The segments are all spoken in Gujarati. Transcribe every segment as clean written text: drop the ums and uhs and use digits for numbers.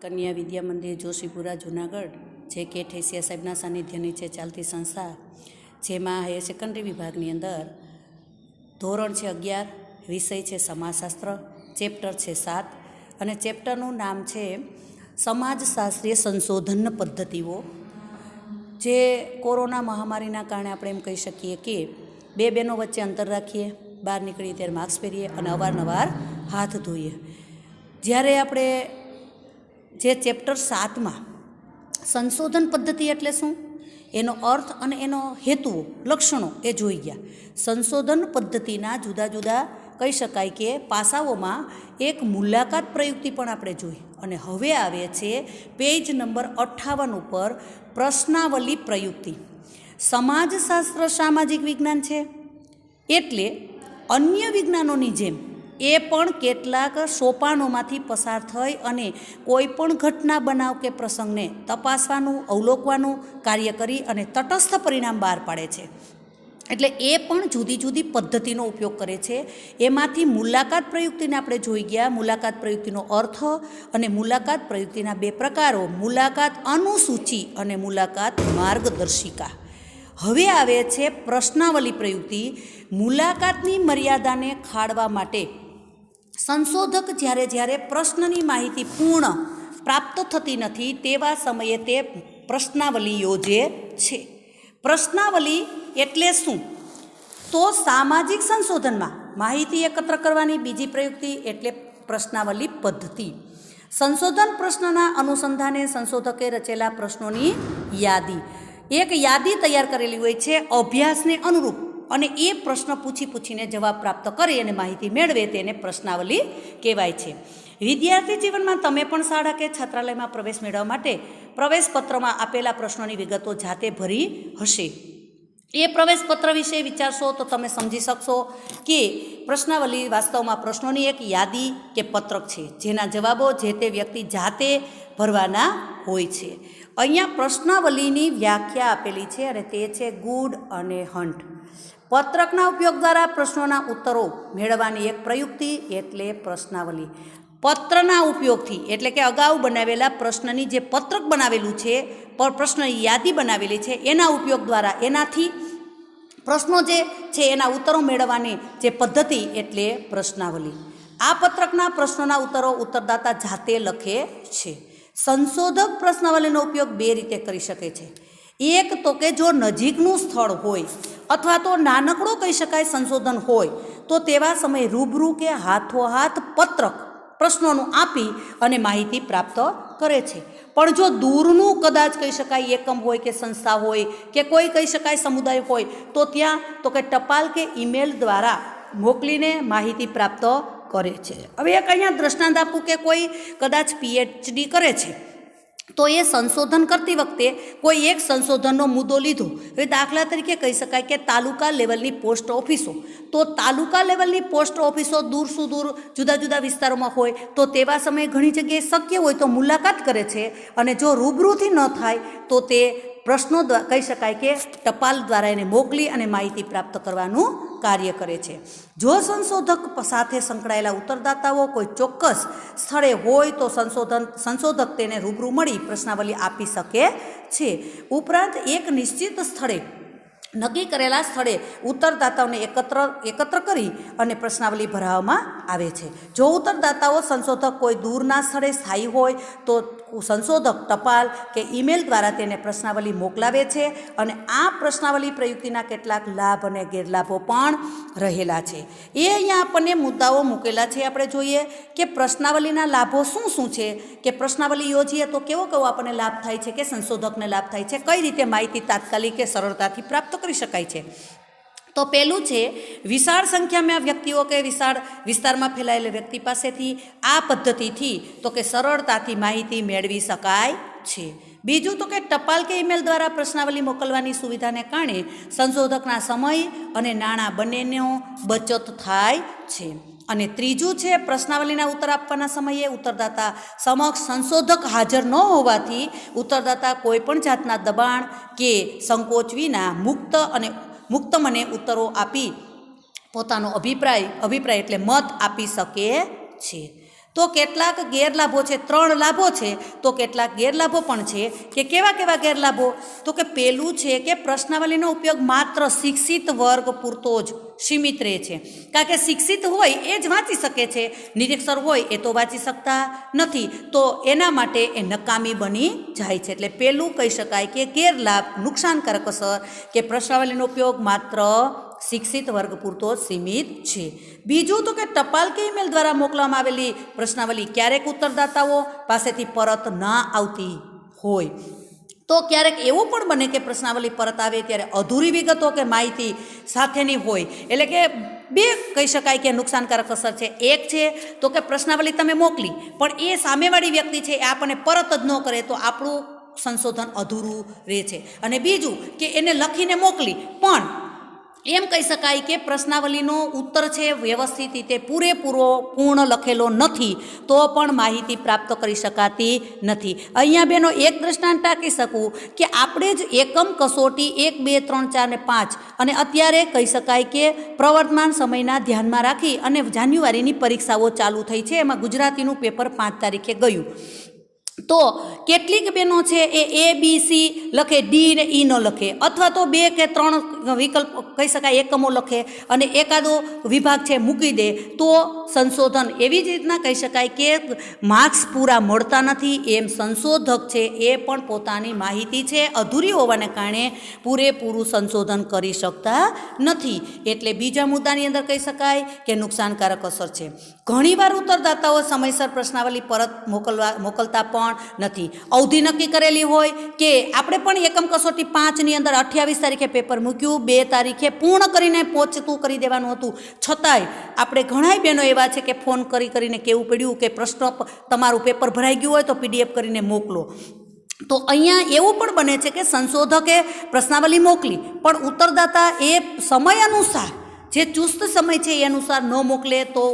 કન્યા વિદ્યા મંદિર જોશીપુરા જુનાગઢ જે કે ઠેસિયા સાહેબના સાનિધ્ય નીચે ચાલતી સંસ્થા, જેમાં હાયર સેકન્ડરી વિભાગની અંદર ધોરણ છે 11, વિષય છે સમાજશાસ્ત્ર, ચેપ્ટર છે 7 અને ચેપ્ટરનું નામ છે સમાજશાસ્ત્રીય સંશોધન પદ્ધતિઓ। જે કોરોના મહામારીના કારણે આપણે એમ કહી શકીએ કે બે બહેનો વચ્ચે અંતર રાખીએ, બહાર નીકળીએ ત્યારે માસ્ક પહેરીએ અને અવારનવાર હાથ ધોઈએ। જ્યારે આપણે જે ચેપ્ટર 7માં સંશોધન પદ્ધતિ એટલે શું, એનો અર્થ અને એનો હેતુઓ, લક્ષણો એ જોઈ ગયા। સંશોધન પદ્ધતિના જુદા જુદા કહી શકાય કે પાસાઓમાં એક મુલાકાત પ્રયુક્તિ પણ આપણે જોઈ અને હવે આવે છે પેજ નંબર 58 ઉપર પ્રશ્નાવલી પ્રયુક્તિ। સમાજશાસ્ત્ર સામાજિક વિજ્ઞાન છે, એટલે અન્ય વિજ્ઞાનોની જેમ એ પણ કેટલાક સોપાનોમાંથી પસાર થઈ અને કોઈ પણ ઘટના, બનાવ કે પ્રસંગને તપાસવાનું, અવલોકવાનું કાર્ય કરી અને તટસ્થ પરિણામ બહાર પાડે છે। એટલે એ પણ જુદી જુદી પદ્ધતિનો ઉપયોગ કરે છે। એમાંથી મુલાકાત પ્રયુક્તિને આપણે જોઈ ગયા। મુલાકાત પ્રયુક્તિનો અર્થ અને મુલાકાત પ્રયુક્તિના બે પ્રકારો, મુલાકાત અનુસૂચિ અને મુલાકાત માર્ગદર્શિકા। હવે આવે છે પ્રશ્નાવલી પ્રયુક્તિ। મુલાકાતની મર્યાદાને ખાળવા માટે સંશોધક જ્યારે પ્રશ્નની માહિતી પૂર્ણ પ્રાપ્ત થતી નથી તેવા સમયે તે પ્રશ્નાવલી યોજે છે। પ્રશ્નાવલી એટલે શું? તો સામાજિક સંશોધનમાં માહિતી એકત્ર કરવાની બીજી પ્રયુક્તિ એટલે પ્રશ્નાવલી પદ્ધતિ। સંશોધન પ્રશ્નના અનુસંધાને સંશોધકે રચેલા પ્રશ્નોની યાદી, એક યાદી તૈયાર કરેલી હોય છે અભ્યાસને અનુરૂપ, અને એ પ્રશ્ન પૂછીને જવાબ પ્રાપ્ત કરી અને માહિતી મેળવે તેને પ્રશ્નાવલી કહેવાય છે। વિદ્યાર્થી જીવનમાં તમે પણ શાળા કે છાત્રાલયમાં પ્રવેશ મેળવવા માટે પ્રવેશપત્રમાં આપેલા પ્રશ્નોની વિગતો જાતે ભરી હશે। એ પ્રવેશપત્ર વિશે વિચારશો તો તમે સમજી શકશો કે પ્રશ્નાવલી વાસ્તવમાં પ્રશ્નોની એક યાદી કે પત્રક છે, જેના જવાબો જે તે વ્યક્તિ જાતે ભરવાના હોય છે। અહીંયા પ્રશ્નાવલીની વ્યાખ્યા આપેલી છે અને તે છે ગુડ અને હન્ટ। પત્રકના ઉપયોગ દ્વારા પ્રશ્નોના ઉત્તરો મેળવવાની એક પ્રયુક્તિ એટલે પ્રશ્નાવલી। પત્રના ઉપયોગથી એટલે કે અગાઉ બનાવેલા પ્રશ્નની જે પત્રક બનાવેલું છે, પ્રશ્નની યાદી બનાવેલી છે, એના ઉપયોગ દ્વારા એનાથી પ્રશ્નો જે છે એના ઉત્તરો મેળવવાની જે પદ્ધતિ એટલે પ્રશ્નાવલી। આ પત્રકના પ્રશ્નોના ઉત્તરો ઉત્તરદાતા જાતે લખે છે। સંશોધક પ્રશ્નાવલીનો ઉપયોગ બે રીતે કરી શકે છે। એક તો કે જો નજીકનું સ્થળ હોય અથવા તો નાનકડો કહી શકાય સંશોધન હોય તો તેવા સમયે રૂબરૂ કે હાથોહાથ પત્રક પ્રશ્નોનું આપી અને માહિતી પ્રાપ્ત કરે છે। પણ જો દૂરનું કદાચ કહી શકાય એકમ હોય કે સંસ્થા હોય કે કોઈ કહી શકાય સમુદાય હોય તો ત્યાં તો કે ટપાલ કે ઈમેલ દ્વારા મોકલીને માહિતી પ્રાપ્ત કરે છે। હવે એક અહીંયા દ્રષ્ટાંત આપું કે કોઈ કદાચ PhD કરે છે તો એ સંશોધન કરતી વખતે કોઈ એક સંશોધનનો મુદ્દો લીધો। હવે દાખલા તરીકે કહી શકાય કે તાલુકા લેવલની પોસ્ટ ઓફિસો, તો તાલુકા લેવલની પોસ્ટ ઓફિસો દૂર સુદૂર જુદા જુદા વિસ્તારોમાં હોય તો તેવા સમયે ઘણી જગ્યાએ શક્ય હોય તો મુલાકાત કરે છે, અને જો રૂબરૂથી ન થાય તો તે પ્રશ્નો કહી શકાય કે ટપાલ દ્વારા એને મોકલી અને માહિતી પ્રાપ્ત કરવાનું કાર્ય કરે છે। જો સંશોધક સાથે સંકળાયેલા ઉત્તરદાતાઓ કોઈ ચોક્કસ સ્થળે હોય તો સંશોધક તેને રૂબરૂ મળી પ્રશ્નાવલી આપી શકે છે। ઉપરાંત એક નિશ્ચિત સ્થળે નક્કી કરેલા સ્થળે ઉત્તરદાતાઓને એકત્ર કરી અને પ્રશ્નાવલી ભરાવવામાં આવે છે। જો ઉત્તરદાતાઓ સંશોધક કોઈ દૂરના સ્થળે સ્થાયી હોય તો સંશોધક ટપાલ કે ઈમેલ દ્વારા તેને પ્રશ્નાવલી મોકલાવે છે, અને આ પ્રશ્નાવલી પ્રયુક્તિના કેટલાક લાભ અને ગેરલાભો પણ રહેલા છે। એ અહીંયા આપણને મુદ્દાઓ મૂકેલા છે। આપણે જોઈએ કે પ્રશ્નાવલીના લાભો શું શું છે, કે પ્રશ્નાવલી યોજીએ તો કેવો આપણને લાભ થાય છે કે સંશોધકને લાભ થાય છે, કઈ રીતે માહિતી તાત્કાલિક કે સરળતાથી પ્રાપ્ત કરી શકાય છે। તો પહેલું છે વિશાળ સંખ્યામાં વ્યક્તિઓ કે વિસ્તારમાં ફેલાયેલા વ્યક્તિ પાસેથી આ પદ્ધતિથી તો કે સરળતાથી માહિતી મેળવી શકાય છે। બીજું તો કે ટપાલ કે ઈમેલ દ્વારા પ્રશ્નાવલી મોકલવાની સુવિધાને કારણે સંશોધકના સમય અને નાણાં બંનેનો બચત થાય છે। અને ત્રીજું છે પ્રશ્નાવલીના ઉત્તર આપવાના સમયે ઉત્તરદાતા સમક્ષ સંશોધક હાજર ન હોવાથી ઉત્તરદાતા કોઈ પણ જાતના દબાણ કે સંકોચ વિના મુક્ત મને ઉત્તરો આપી પોતાનો અભિપ્રાય એટલે મત આપી શકે છે। તો કેટલાક ગેરલાભો છે, 3 લાભો છે, તો કેટલાક ગેરલાભો પણ છે કે કેવા કેવા ગેરલાભો? તો કે પહેલું છે કે પ્રશ્નાવલીનો ઉપયોગ માત્ર શિક્ષિત વર્ગ પૂરતો જ સીમિત રહે છે, કારણ કે શિક્ષિત હોય એ જ વાંચી શકે છે, નિરીક્ષર હોય એ તો વાંચી શકતા નથી, તો એના માટે એ નકામી બની જાય છે. એટલે પહેલું કહી શકાય કે ગેરલાભ, નુકસાનકારક અસર કે પ્રશ્નાવલીનો ઉપયોગ માત્ર શિક્ષિત વર્ગ પૂરતો જ સીમિત છે. બીજું તો કે ટપાલ કે ઈમેલ દ્વારા મોકલવામાં આવેલી પ્રશ્નાવલી ક્યારેક ઉત્તરદાતાઓ પાસેથી પરત ના આવતી હોય, તો ક્યારેક એવું પણ બને કે પ્રશ્નાવલી પરત આવે ત્યારે અધૂરી વિગતો કે માહિતી સાથેની હોય. એટલે કે બે કહી શકાય કે નુકસાનકારક અસર છે. એક છે તો કે પ્રશ્નાવલી તમે મોકલી પણ એ સામેવાળી વ્યક્તિ છે એ આપણને પરત જ ન કરે તો આપણું સંશોધન અધૂરું રહે છે. અને બીજું કે એને લખીને મોકલી પણ એમ કહી શકાય કે પ્રશ્નાવલીનો ઉત્તર છે વ્યવસ્થિત રીતે પૂરેપૂરો પૂર્ણ લખેલો નથી, તો પણ માહિતી પ્રાપ્ત કરી શકાતી નથી. અહીંયા બેનો એક દ્રષ્ટાંત ટાંકી શકું કે આપણે જ એકમ કસોટી 1, 2, 3, 4 ને 5 અને અત્યારે કહી શકાય કે પ્રવર્તમાન સમયના ધ્યાનમાં રાખી અને જાન્યુઆરીની પરીક્ષાઓ ચાલુ થઈ છે, એમાં ગુજરાતીનું પેપર 5 તારીખે ગયું. તો કેટલીક બહેનો છે એ ABC લખે, ડી ને ઈ ન લખે, અથવા તો 2 કે 3 વિકલ્પ કહી શકાય એકમો લખે અને એકાદો વિભાગ છે મૂકી દે, તો સંશોધન એવી જ રીતના કહી શકાય કે માર્ક્સ પૂરા મળતા નથી. એમ સંશોધક છે એ પણ પોતાની માહિતી છે અધૂરી હોવાને કારણે પૂરેપૂરું સંશોધન કરી શકતા નથી. એટલે બીજા મુદ્દાની અંદર કહી શકાય કે નુકસાનકારક અસર છે. ઘણીવાર ઉત્તરદાતાઓ સમયસર પ્રશ્નાવલી પરત મોકલતા પણ નથી. અવધિ નક્કી કરેલી હોય કે આપણે પણ એકમ કસોટી 5ની અંદર 28 તારીખે પેપર મૂક્યું, 2 તારીખે પૂર્ણ કરીને પહોંચતું કરી દેવાનું હતું, છતાંય આપણે ઘણાય બહેનો એવા છે કે ફોન કરીને કહેવું પડ્યું કે પ્રશ્ન તમારું પેપર ભરાઈ ગયું હોય તો PDF કરીને મોકલો. તો અહીંયા એવું પણ બને છે કે સંશોધકે પ્રશ્નાવલી મોકલી પણ ઉત્તરદાતા એ સમય અનુસાર જે ચુસ્ત સમય છે એ અનુસાર ન મોકલે તો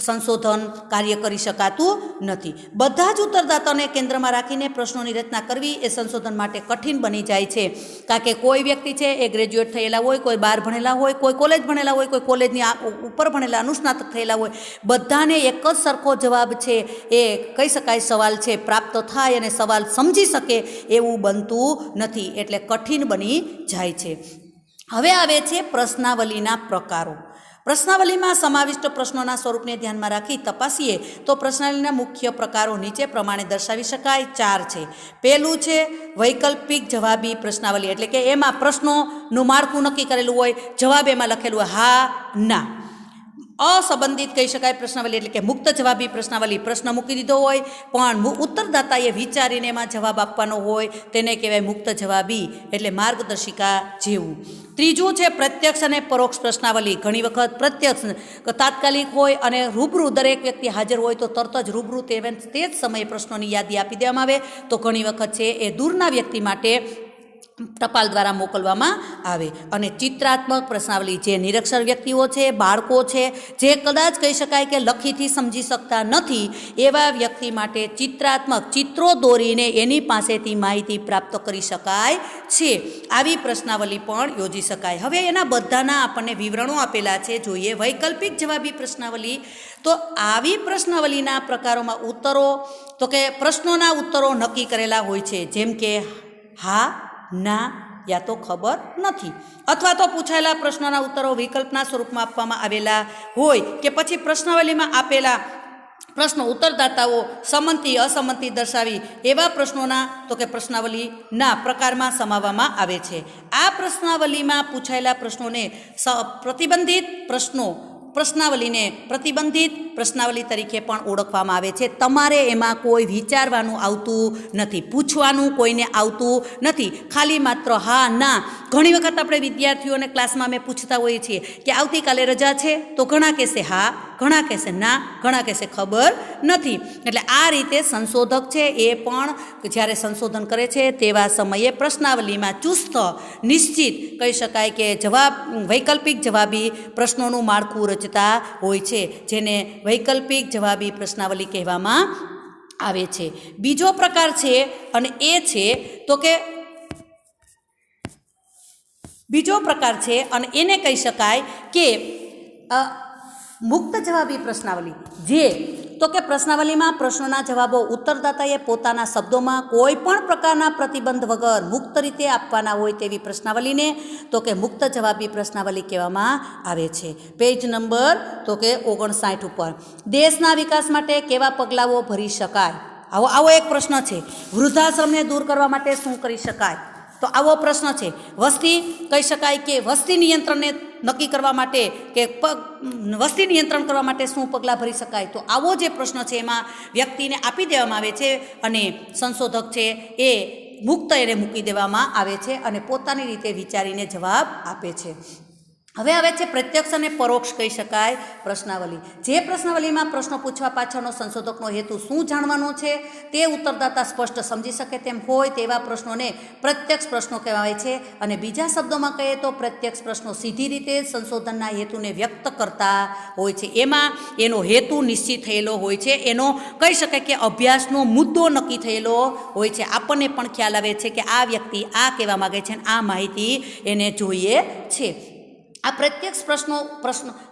સંશોધન કાર્ય કરી શકાતું નથી. બધા જ ઉત્તરદાતાને કેન્દ્રમાં રાખીને પ્રશ્નોની રચના કરવી એ સંશોધન માટે કઠિન બની જાય છે, કારણ કે કોઈ વ્યક્તિ છે એ ગ્રેજ્યુએટ થયેલા હોય, કોઈ 12 ભણેલા હોય, કોઈ કોલેજ ભણેલા હોય, કોઈ કોલેજની ઉપર ભણેલા અનુસ્નાતક થયેલા હોય, બધાને એક જ સરખો જવાબ છે એ કહી શકાય સવાલ છે પ્રાપ્ત થાય અને સવાલ સમજી શકે એવું બનતું નથી, એટલે કઠિન બની જાય છે. હવે આવે છે પ્રશ્નાવલીના પ્રકારો. પ્રશ્નાવલીમાં સમાવિષ્ટ પ્રશ્નોના સ્વરૂપને ધ્યાનમાં રાખી તપાસીએ તો પ્રશ્નાવલીના મુખ્ય પ્રકારો નીચે પ્રમાણે દર્શાવી શકાય. 4 છે. પહેલું છે વૈકલ્પિક જવાબી પ્રશ્નાવલી, એટલે કે એમાં પ્રશ્નોનું માળખું નક્કી કરેલું હોય, જવાબ એમાં લખેલું હોય હા, ના. અસંબંધિત કહી શકાય પ્રશ્નાવલી, એટલે કે મુક્ત જવાબી પ્રશ્નાવલી, પ્રશ્ન મૂકી દીધો હોય પણ ઉત્તરદાતાએ વિચારીને એમાં જવાબ આપવાનો હોય, તેને કહેવાય મુક્ત જવાબી, એટલે માર્ગદર્શિકા જેવું. ત્રીજું છે પ્રત્યક્ષ અને પરોક્ષ પ્રશ્નાવલી. ઘણી વખત પ્રત્યક્ષ તાત્કાલિક હોય અને રૂબરૂ દરેક વ્યક્તિ હાજર હોય તો તરત જ રૂબરૂ તે જ સમયે પ્રશ્નોની યાદી આપી દેવામાં આવે, તો ઘણી વખત છે એ દૂરના વ્યક્તિ માટે ટપાલ દ્વારા મોકલવામાં આવે. અને ચિત્રાત્મક પ્રશ્નાવલી, જે નિરક્ષર વ્યક્તિઓ છે, બાળકો છે, જે કદાચ કહી શકાય કે લખીથી સમજી શકતા નથી, એવા વ્યક્તિ માટે ચિત્રાત્મક ચિત્રો દોરીને એની પાસેથી માહિતી પ્રાપ્ત કરી શકાય છે. આવી પ્રશ્નાવલી પણ યોજી શકાય. હવે એના બધાના આપણને વિવરણો આપેલા છે, જોઈએ. વૈકલ્પિક જવાબી પ્રશ્નાવલી, તો આવી પ્રશ્નાવલીના પ્રકારોમાં ઉત્તરો, તો કે પ્રશ્નોના ઉત્તરો નક્કી કરેલા હોય છે, જેમ કે હા, ના યા તો ખબર નથી, અથવા તો પૂછાયેલા પ્રશ્નોના ઉત્તરો વિકલ્પના સ્વરૂપમાં આપવામાં આવેલા હોય કે પછી પ્રશ્નાવલીમાં આપેલા પ્રશ્નો ઉત્તરદાતાઓ સંમતિ અસંમતિ દર્શાવી એવા પ્રશ્નોના, તો કે પ્રશ્નાવલીના પ્રકારમાં સમાવવામાં આવે છે. આ પ્રશ્નાવલીમાં પૂછાયેલા પ્રશ્નોને પ્રતિબંધિત પ્રશ્નાવલીને પ્રતિબંધિત પ્રશ્નાવલી તરીકે પણ ઓળખવામાં આવે છે. તમારે એમાં કોઈ વિચારવાનું આવતું નથી, પૂછવાનું કોઈને આવતું નથી, ખાલી માત્ર હા, ના. ઘણી વખત આપણે વિદ્યાર્થીઓને ક્લાસમાં અમે પૂછતા હોઈએ છીએ કે આવતીકાલે રજા છે, તો ઘણા કહેશે હા, ઘણા કહેશે ના, ઘણા કહેશે ખબર નથી. એટલે આ રીતે સંશોધક છે એ પણ જ્યારે સંશોધન કરે છે તેવા સમયે પ્રશ્નાવલીમાં ચુસ્ત નિશ્ચિત કહી શકાય કે વૈકલ્પિક જવાબી પ્રશ્નોનું માળખું રચતા હોય છે, જેને વૈકલ્પિક જવાબી પ્રશ્નાવલી કહેવામાં આવે છે. બીજો પ્રકાર છે અને એ છે તો કે બીજો પ્રકાર છે અને એને કહી શકાય કે મુક્ત જવાબી પ્રશ્નાવલી, જે તો કે પ્રશ્નાવલીમાં પ્રશ્નોના જવાબો ઉત્તરદાતાએ પોતાના શબ્દોમાં કોઈ પણ પ્રકારના પ્રતિબંધ વગર મુક્ત રીતે આપવાના હોય તેવી પ્રશ્નાવલીને તો કે મુક્ત જવાબી પ્રશ્નાવલી કહેવામાં આવે છે. પેજ નંબર તો કે 59 ઉપર દેશના વિકાસ માટે કેવા પગલાઓ ભરી શકાય? આવો એક પ્રશ્ન છે. વૃદ્ધાશ્રમને દૂર કરવા માટે શું કરી શકાય? તો આવો પ્રશ્ન છે. વસ્તી કહી શકાય કે વસ્તી નિયંત્રણને નક્કી કરવા માટે કે વસ્તી નિયંત્રણ કરવા માટે શું પગલાં ભરી શકાય? તો આવો જે પ્રશ્ન છે એમાં વ્યક્તિને આપી દેવામાં આવે છે અને સંશોધક છે એ મુક્ત એને મૂકી દેવામાં આવે છે અને પોતાની રીતે વિચારીને જવાબ આપે છે. હવે આવે છે પ્રત્યક્ષ અને પરોક્ષ કહી શકાય પ્રશ્નાવલી. જે પ્રશ્નાવલીમાં પ્રશ્નો પૂછવા પાછળનો સંશોધકનો હેતુ શું જાણવાનો છે તે ઉત્તરદાતા સ્પષ્ટ સમજી શકે તેમ હોય તેવા પ્રશ્નોને પ્રત્યક્ષ પ્રશ્નો કહેવાય છે. અને બીજા શબ્દોમાં કહીએ તો પ્રત્યક્ષ પ્રશ્નો સીધી રીતે સંશોધનના હેતુને વ્યક્ત કરતા હોય છે. એમાં એનો હેતુ નિશ્ચિત થયેલો હોય છે, એનો કહી શકાય કે અભ્યાસનો મુદ્દો નક્કી થયેલો હોય છે. આપણને પણ ખ્યાલ આવે છે કે આ વ્યક્તિ આ કહેવા માગે છે અને આ માહિતી એને જોઈએ છે. આ પ્રત્યક્ષ પ્રશ્નો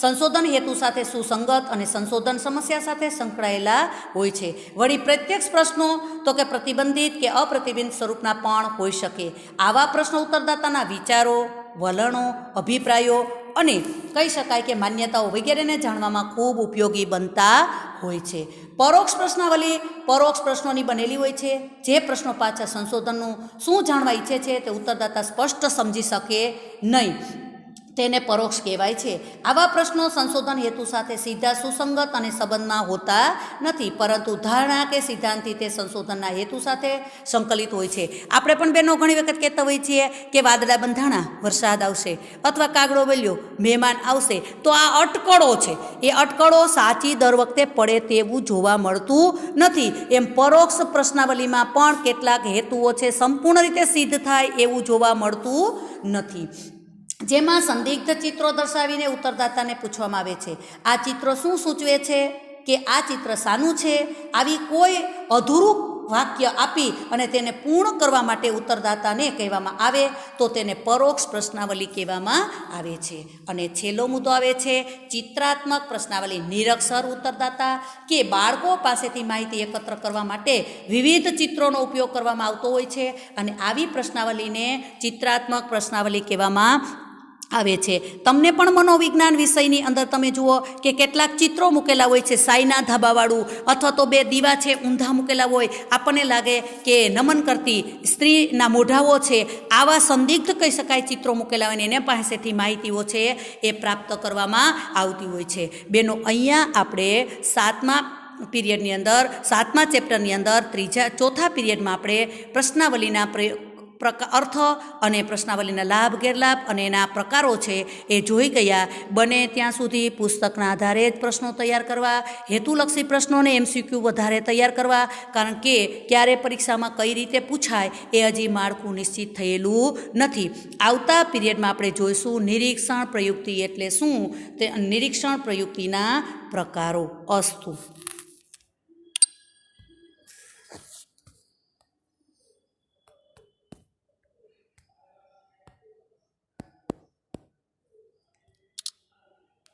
સંશોધન હેતુ સાથે સુસંગત અને સંશોધન સમસ્યા સાથે સંકળાયેલા હોય છે. વળી પ્રત્યક્ષ પ્રશ્નો તો કે પ્રતિબંધિત કે અપ્રતિબંધિત સ્વરૂપના પણ હોઈ શકે. આવા પ્રશ્નો ઉત્તરદાતાના વિચારો, વલણો, અભિપ્રાયો અને કહી શકાય કે માન્યતાઓ વગેરેને જાણવામાં ખૂબ ઉપયોગી બનતા હોય છે. પરોક્ષ પ્રશ્નાવલી પરોક્ષ પ્રશ્નોની બનેલી હોય છે. જે પ્રશ્નો પાછળ સંશોધનનું શું જાણવા ઈચ્છે છે તે ઉત્તરદાતા સ્પષ્ટ સમજી શકે નહીં, તેને પરોક્ષ કહેવાય છે. આવા પ્રશ્નો સંશોધન હેતુ સાથે સીધા સુસંગત અને સંબંધમાં હોતા નથી, પરંતુ ધારણા કે સિદ્ધાંતથી તે સંશોધનના હેતુ સાથે સંકલિત હોય છે. આપણે પણ બહેનો ઘણી વખત કહેતા હોઈએ છીએ કે વાદળા બંધાણા વરસાદ આવશે અથવા કાગડો બોલ્યો મહેમાન આવશે. તો આ અટકળો છે, એ અટકળો સાચી દર વખતે પડે તેવું જોવા મળતું નથી. એમ પરોક્ષ પ્રશ્નાવલીમાં પણ કેટલાક હેતુઓ છે સંપૂર્ણ રીતે સિદ્ધ થાય એવું જોવા મળતું નથી. જેમાં સંદિગ્ધ ચિત્રો દર્શાવીને ઉત્તરદાતાને પૂછવામાં આવે છે આ ચિત્રો શું સૂચવે છે કે આ ચિત્ર શાનું છે? આવી કોઈ અધૂરું વાક્ય આપી અને તેને પૂર્ણ કરવા માટે ઉત્તરદાતાને કહેવામાં આવે તો તેને પરોક્ષ પ્રશ્નાવલી કહેવામાં આવે છે. અને છેલ્લો મુદ્દો આવે છે ચિત્રાત્મક પ્રશ્નાવલી. નિરક્ષર ઉત્તરદાતા કે બાળકો પાસેથી માહિતી એકત્ર કરવા માટે વિવિધ ચિત્રોનો ઉપયોગ કરવામાં આવતો હોય છે અને આવી પ્રશ્નાવલીને ચિત્રાત્મક પ્રશ્નાવલી કહેવામાં આવે છે. તમને પણ મનોવિજ્ઞાન વિષયની અંદર તમે જુઓ કે કેટલાક ચિત્રો મૂકેલા હોય છે, સાઈના ધાબાવાળું અથવા તો બે દીવા છે ઊંધા મૂકેલા હોય, આપણને લાગે કે નમન કરતી સ્ત્રીના મોઢાઓ છે. આવા સંદિગ્ધ કહી શકાય ચિત્રો મૂકેલા હોય ને એને પાસેથી માહિતીઓ છે એ પ્રાપ્ત કરવામાં આવતી હોય છે. બેનો અહીંયા આપણે 7મા પીરિયડની અંદર 7મા ચેપ્ટરની અંદર ચોથા પીરિયડમાં આપણે પ્રશ્નાવલીના અર્થ અને પ્રશ્નાવલીના લાભ ગેરલાભ અને એના પ્રકારો છે એ જોઈ ગયા. બને ત્યાં સુધી પુસ્તકના આધારે જ પ્રશ્નો તૈયાર કરવા, હેતુલક્ષી પ્રશ્નોને MCQ વધારે તૈયાર કરવા, કારણ કે ક્યારે પરીક્ષામાં કઈ રીતે પૂછાય એ હજી માળખું નિશ્ચિત થયેલું નથી. આવતા પીરિયડમાં આપણે જોઈશું નિરીક્ષણ પ્રયુક્તિ એટલે શું, તે નિરીક્ષણ પ્રયુક્તિના પ્રકારો. અસ્તુ.